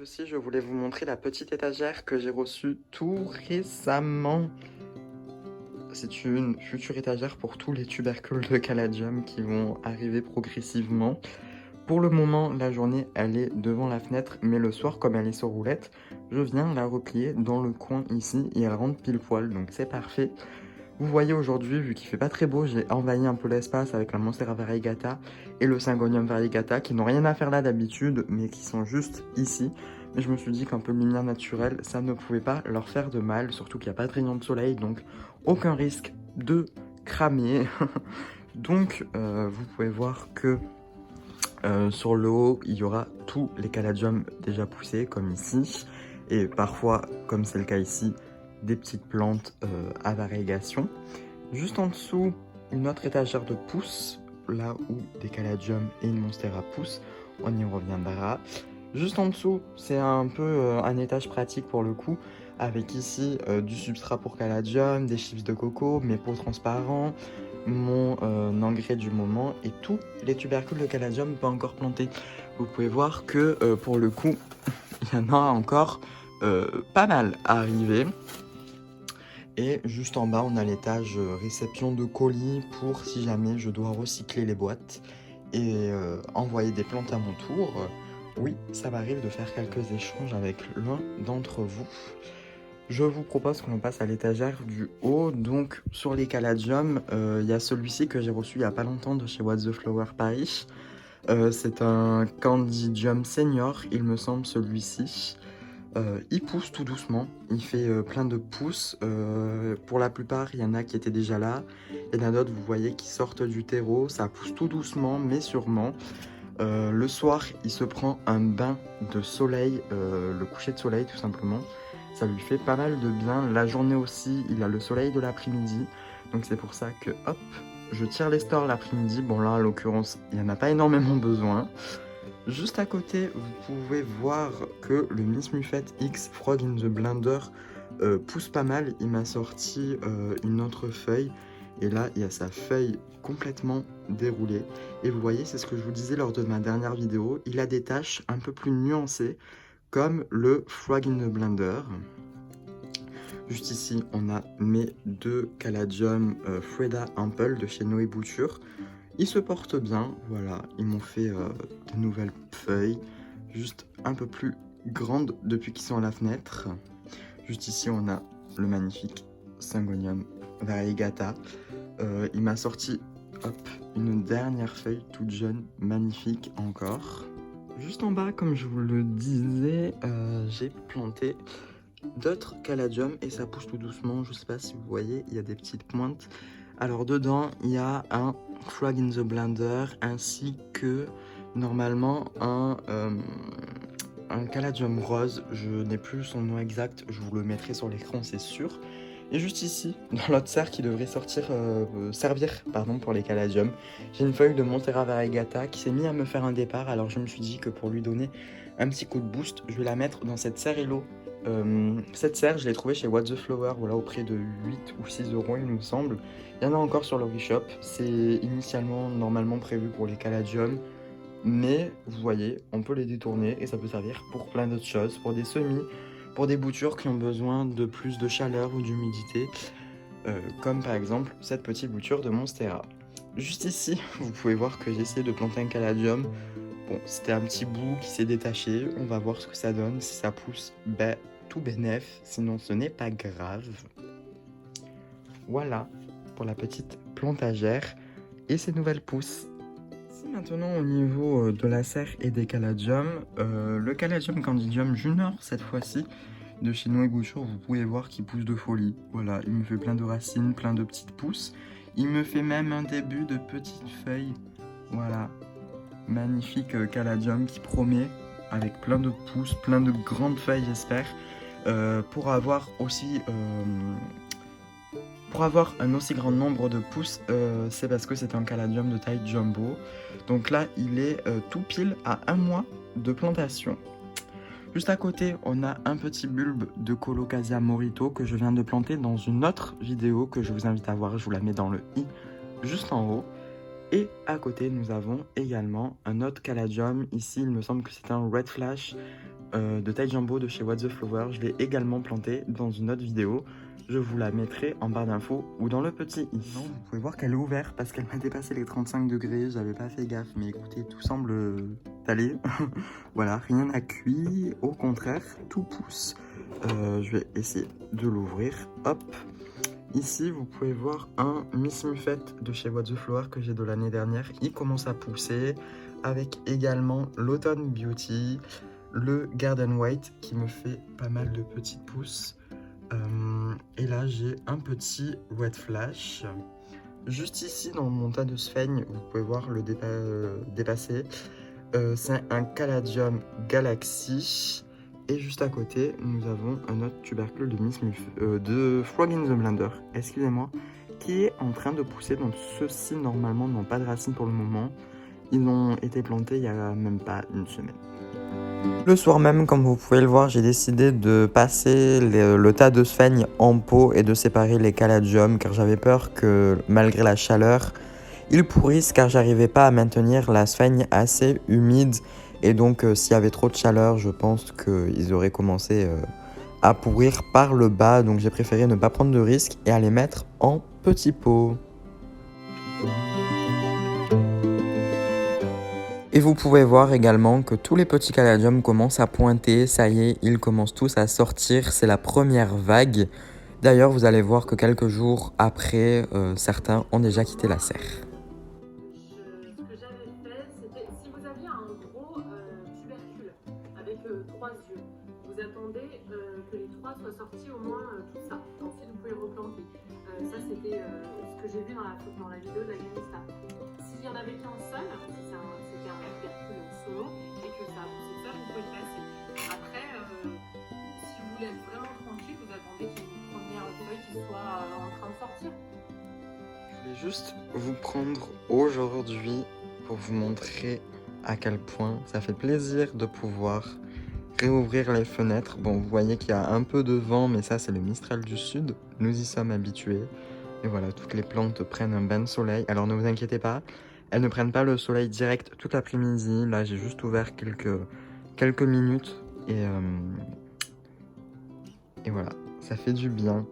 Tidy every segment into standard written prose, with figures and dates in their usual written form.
aussi, je voulais vous montrer la petite étagère que j'ai reçue tout récemment. C'est une future étagère pour tous les tubercules de caladium qui vont arriver progressivement. Pour le moment, la journée, elle est devant la fenêtre, mais le soir, comme elle est sur roulette, je viens la replier dans le coin ici et elle rentre pile poil, donc c'est parfait. Vous voyez aujourd'hui, vu qu'il fait pas très beau, j'ai envahi un peu l'espace avec la Monstera variegata et le Syngonium variegata qui n'ont rien à faire là d'habitude, mais qui sont juste ici. Mais je me suis dit qu'un peu de lumière naturelle, ça ne pouvait pas leur faire de mal, surtout qu'il n'y a pas de rayon de soleil, donc aucun risque de cramer. Donc vous pouvez voir que sur le haut, il y aura tous les caladiums déjà poussés, comme ici, et parfois, comme c'est le cas ici, des petites plantes à variégation. Juste en dessous, une autre étagère de pousses, là où des caladiums et une monstera poussent, on y reviendra. Juste en dessous, c'est un peu un étage pratique pour le coup, avec ici du substrat pour caladium, des chips de coco, mes pots transparents, mon engrais du moment et tous les tubercules de caladium pas encore plantés. Vous pouvez voir que pour le coup, il y en a encore pas mal à arriver. Et juste en bas, on a l'étage réception de colis pour si jamais je dois recycler les boîtes et envoyer des plantes à mon tour. Oui, ça m'arrive de faire quelques échanges avec l'un d'entre vous. Je vous propose qu'on passe à l'étagère du haut. Donc sur les caladiums, il y a celui-ci que j'ai reçu il n'y a pas longtemps de chez What the Flower Paris. C'est un Candidium senior, il me semble, celui-ci. Il pousse tout doucement, il fait plein de pousses. Pour la plupart, il y en a qui étaient déjà là. Il y en a d'autres, vous voyez, qui sortent du terreau. Ça pousse tout doucement, mais sûrement. Le soir, il se prend un bain de soleil, le coucher de soleil tout simplement. Ça lui fait pas mal de bien. La journée aussi, il a le soleil de l'après-midi. Donc c'est pour ça que, hop, je tire les stores l'après-midi. Bon là, en l'occurrence, il n'y en a pas énormément besoin. Juste à côté, vous pouvez voir que le Miss Muffet X Frog in the Blender pousse pas mal. Il m'a sorti une autre feuille. Et là, il y a sa feuille complètement déroulée. Et vous voyez, c'est ce que je vous disais lors de ma dernière vidéo. Il a des taches un peu plus nuancées, comme le Frog in the Blender. Juste ici, on a mes deux caladiums Freda Ample de chez Noé Bouture. Ils se portent bien, voilà, ils m'ont fait de nouvelles feuilles, juste un peu plus grandes depuis qu'ils sont à la fenêtre. Juste ici, on a le magnifique Syngonium variegata. Il m'a sorti, hop, une dernière feuille toute jeune, magnifique encore. Juste en bas, comme je vous le disais, j'ai planté d'autres caladiums et ça pousse tout doucement. Je sais pas si vous voyez, il y a des petites pointes. Alors dedans, il y a un Frog in the Blender ainsi que normalement un caladium rose. Je n'ai plus son nom exact, je vous le mettrai sur l'écran, c'est sûr. Et juste ici, dans l'autre serre qui devrait servir pour les caladiums, j'ai une feuille de Monstera variegata qui s'est mise à me faire un départ. Alors je me suis dit que pour lui donner un petit coup de boost, je vais la mettre dans cette serre Hello. Cette serre, je l'ai trouvée chez What the Flower, voilà, au prix de 8 ou 6 euros, il me semble. Il y en a encore sur le Shop. C'est initialement normalement prévu pour les caladiums, mais vous voyez, on peut les détourner et ça peut servir pour plein d'autres choses, pour des semis, pour des boutures qui ont besoin de plus de chaleur ou d'humidité, comme par exemple cette petite bouture de Monstera. Juste ici, vous pouvez voir que j'ai essayé de planter un caladium. Bon, c'était un petit bout qui s'est détaché, on va voir ce que ça donne. Si ça pousse, ben, tout bénef, sinon ce n'est pas grave. Voilà pour la petite plantagère et ses nouvelles pousses. Si maintenant au niveau de la serre et des caladiums, le caladium Candidium Junior cette fois-ci, de chez Noé Bouture, vous pouvez voir qu'il pousse de folie. Voilà, il me fait plein de racines, plein de petites pousses. Il me fait même un début de petites feuilles. Voilà, magnifique caladium qui promet, avec plein de pousses, plein de grandes feuilles j'espère, pour avoir un aussi grand nombre de pousses, c'est parce que c'est un caladium de taille jumbo. Donc là, il est tout pile à 1 mois de plantation. Juste à côté, on a un petit bulbe de Colocasia morito que je viens de planter dans une autre vidéo que je vous invite à voir. Je vous la mets dans le i juste en haut. Et à côté, nous avons également un autre caladium. Ici, il me semble que c'est un Red Flash de taille jumbo de chez What the Flower. Je l'ai également planté dans une autre vidéo. Je vous la mettrai en barre d'infos ou dans le petit i. Non, vous pouvez voir qu'elle est ouverte parce qu'elle m'a dépassé les 35 degrés. J'avais pas fait gaffe, mais écoutez, tout semble aller. Voilà, rien n'a cuit. Au contraire, tout pousse. Je vais essayer de l'ouvrir. Hop. Ici, vous pouvez voir un Miss Muffette de chez What the Flower que j'ai de l'année dernière. Il commence à pousser avec également l'Autumn Beauty, le Garden White qui me fait pas mal de petites pousses. Et là, j'ai un petit Red Flash. Juste ici, dans mon tas de sphènes, vous pouvez voir le dépasser. C'est un Caladium Galaxy. Et juste à côté, nous avons un autre tubercule de Miss de Frog in the Blender, excusez-moi, qui est en train de pousser. Donc ceux-ci, normalement, n'ont pas de racines pour le moment. Ils ont été plantés il n'y a même pas une semaine. Le soir même, comme vous pouvez le voir, j'ai décidé de passer le tas de sphènes en pot et de séparer les caladiums car j'avais peur que, malgré la chaleur, ils pourrissent car j'arrivais pas à maintenir la sphène assez humide. Et donc, s'il y avait trop de chaleur, je pense qu'ils auraient commencé à pourrir par le bas. Donc, j'ai préféré ne pas prendre de risques et à les mettre en petits pots. Et vous pouvez voir également que tous les petits caladiums commencent à pointer. Ça y est, ils commencent tous à sortir. C'est la première vague. D'ailleurs, vous allez voir que quelques jours après, certains ont déjà quitté la serre. Ce que j'avais fait, c'était si vous aviez un gros tubercule avec 3 yeux, vous attendez que les 3 soient sortis au moins tout ça. Ensuite, vous pouvez replanter. Ça, c'était ce que j'ai vu dans la vidéo de la Grimista. S'il y en avait qu'un seul, si c'était un tubercule solo et que ça a poussé seul, vous pouvez le passer. Après, si vous voulez être vraiment tranquille, vous attendez qu'il y ait une première feuille qui soit en train de sortir. Je vais juste vous prendre aujourd'hui pour vous montrer à quel point ça fait plaisir de pouvoir réouvrir les fenêtres. Bon, vous voyez qu'il y a un peu de vent, mais ça c'est le Mistral du Sud, nous y sommes habitués. Et voilà, toutes les plantes prennent un bain de soleil. Alors ne vous inquiétez pas, elles ne prennent pas le soleil direct toute l'après-midi. Là j'ai juste ouvert quelques minutes et voilà, ça fait du bien.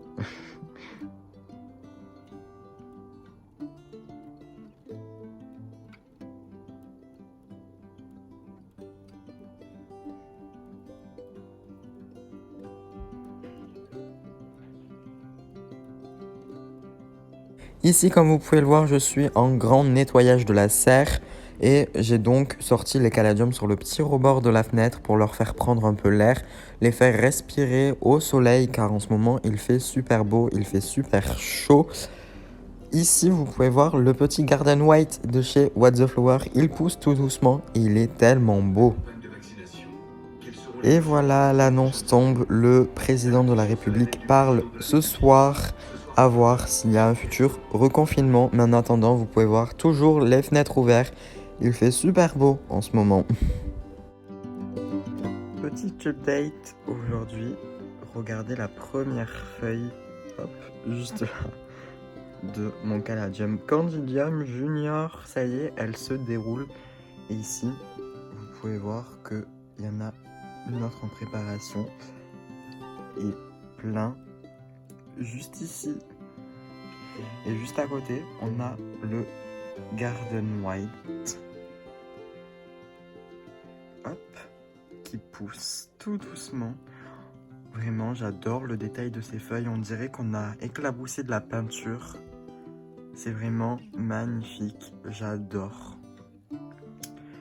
Ici, comme vous pouvez le voir, je suis en grand nettoyage de la serre et j'ai donc sorti les caladiums sur le petit rebord de la fenêtre pour leur faire prendre un peu l'air, les faire respirer au soleil car en ce moment il fait super beau, il fait super chaud. Ici, vous pouvez voir le petit Garden White de chez What the Flower, il pousse tout doucement et il est tellement beau. Et voilà, l'annonce tombe, le président de la République parle ce soir. À voir s'il y a un futur reconfinement. Mais en attendant, vous pouvez voir toujours les fenêtres ouvertes. Il fait super beau en ce moment. Petit update aujourd'hui. Regardez la première feuille, hop, juste là, de mon Caladium Candidium Junior. Ça y est, elle se déroule. Et ici, vous pouvez voir qu'il y en a une autre en préparation. Et plein juste ici. Et juste à côté, on a le Garden White. Hop, qui pousse tout doucement. Vraiment, j'adore le détail de ces feuilles. On dirait qu'on a éclaboussé de la peinture. C'est vraiment magnifique. J'adore.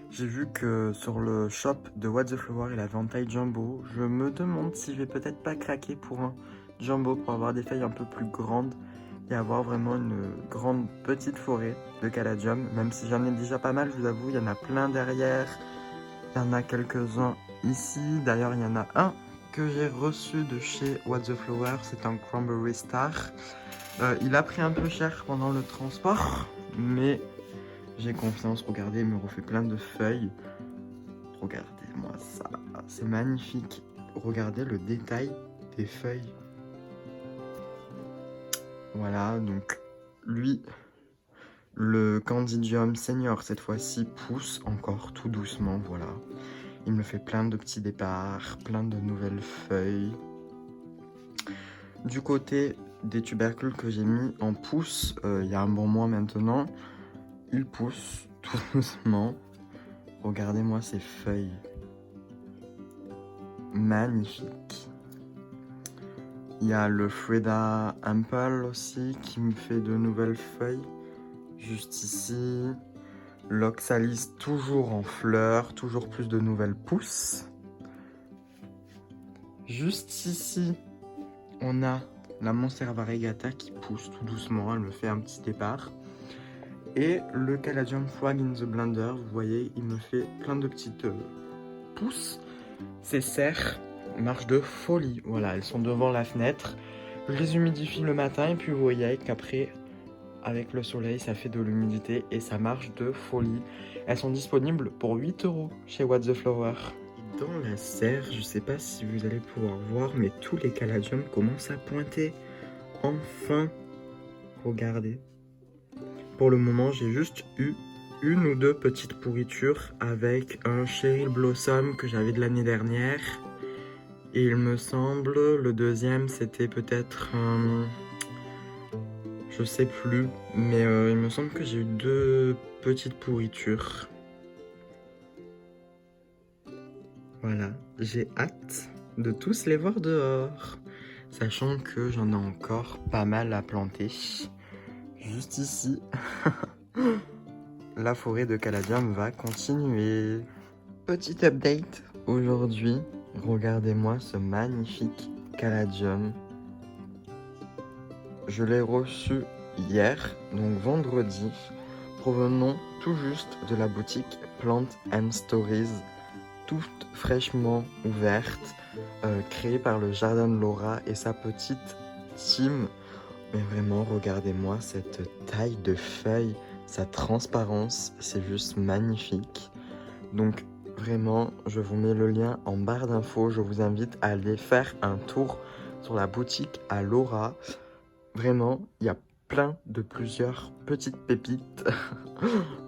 J'ai vu que sur le shop de What the Flower, il avait en taille jumbo. Je me demande si je vais peut-être pas craquer pour un jumbo pour avoir des feuilles un peu plus grandes et avoir vraiment une grande petite forêt de caladium. Même si j'en ai déjà pas mal, je vous avoue, il y en a plein derrière. Il y en a quelques-uns ici. D'ailleurs, il y en a un que j'ai reçu de chez What the Flower. C'est un Cranberry Star. Il a pris un peu cher pendant le transport, mais j'ai confiance. Regardez, il me refait plein de feuilles. Regardez-moi ça, c'est magnifique. Regardez le détail des feuilles. Voilà, donc lui, le Candidium Senior, cette fois-ci, pousse encore tout doucement, voilà. Il me fait plein de petits départs, plein de nouvelles feuilles. Du côté des tubercules que j'ai mis en pousse, il y a un bon mois maintenant, ils poussent tout doucement. Regardez-moi ces feuilles. Magnifique. Il y a le Freda Ample aussi qui me fait de nouvelles feuilles. Juste ici. L'Oxalis toujours en fleurs, toujours plus de nouvelles pousses. Juste ici, on a la Monstera variegata qui pousse tout doucement. Elle me fait un petit départ. Et le Caladium Frog in the Blender, vous voyez, il me fait plein de petites pousses. Ces serres marchent de folie. Voilà, elles sont devant la fenêtre. Je les humidifie le matin et puis vous voyez qu'après, avec le soleil, ça fait de l'humidité et ça marche de folie. Elles sont disponibles pour 8 € chez What the Flower. Dans la serre, je sais pas si vous allez pouvoir voir, mais tous les caladiums commencent à pointer. Enfin, regardez. Pour le moment, j'ai juste eu une ou deux petites pourritures avec un Cheryl Blossom que j'avais de l'année dernière. Et il me semble, le deuxième, c'était peut-être un... Je sais plus, mais il me semble que j'ai eu 2 petites pourritures. Voilà, j'ai hâte de tous les voir dehors. Sachant que j'en ai encore pas mal à planter. Juste ici, la forêt de caladium va continuer. Petit update aujourd'hui, regardez-moi ce magnifique caladium. Je l'ai reçu hier, donc vendredi, provenant tout juste de la boutique Plant and Stories, toute fraîchement ouverte, créée par le Jardin de Laura et sa petite team. Mais vraiment, regardez-moi cette taille de feuilles, sa transparence, c'est juste magnifique. Donc vraiment, je vous mets le lien en barre d'infos. Je vous invite à aller faire un tour sur la boutique à Laura. Vraiment, il y a plein de plusieurs petites pépites.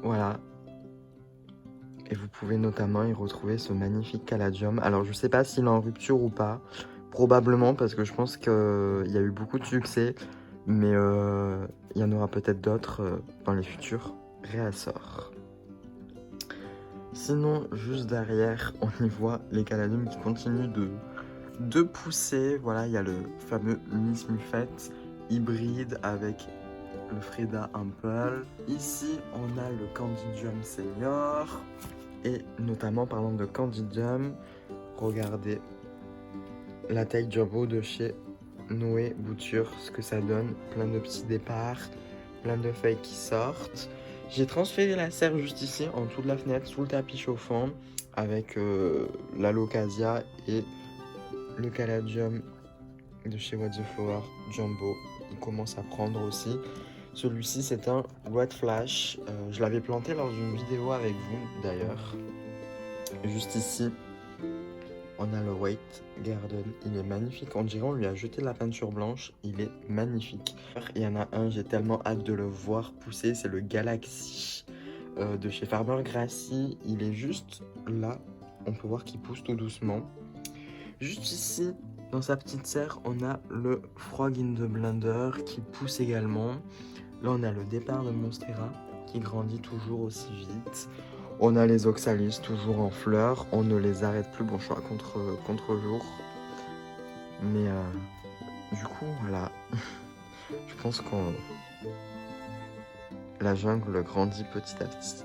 Voilà. Et vous pouvez notamment y retrouver ce magnifique caladium. Alors, je sais pas s'il est en rupture ou pas. Probablement, parce que je pense qu'il y a eu beaucoup de succès. Mais il y en aura peut-être d'autres dans les futurs réassorts. Sinon, juste derrière, on y voit les caladiums qui continuent de pousser. Voilà, il y a le fameux Miss Muffette hybride avec le Freda Ample. Ici, on a le Candidium Senior. Et notamment, parlant de Candidium, regardez la taille jumbo de chez Noé Bouture, ce que ça donne. Plein de petits départs, plein de feuilles qui sortent. J'ai transféré la serre juste ici, en dessous de la fenêtre, sous le tapis chauffant, avec l'Alocasia et le Caladium de chez What the Flower Jumbo. Il commence à prendre aussi. Celui-ci, c'est un Red Flash. Je l'avais planté lors d'une vidéo avec vous, d'ailleurs. Juste ici, on a le White Garden. Il est magnifique. On dirait on lui a jeté de la peinture blanche. Il est magnifique. Il y en a un, j'ai tellement hâte de le voir pousser. C'est le Galaxy de chez Farmer Grassy. Il est juste là. On peut voir qu'il pousse tout doucement. Juste ici, dans sa petite serre, on a le Frog in the Blender qui pousse également. Là, on a le départ de Monstera qui grandit toujours aussi vite. On a les Oxalis toujours en fleurs. On ne les arrête plus. Bon, je suis à contre-jour. Mais du coup, voilà. Je pense que la jungle grandit petit à petit.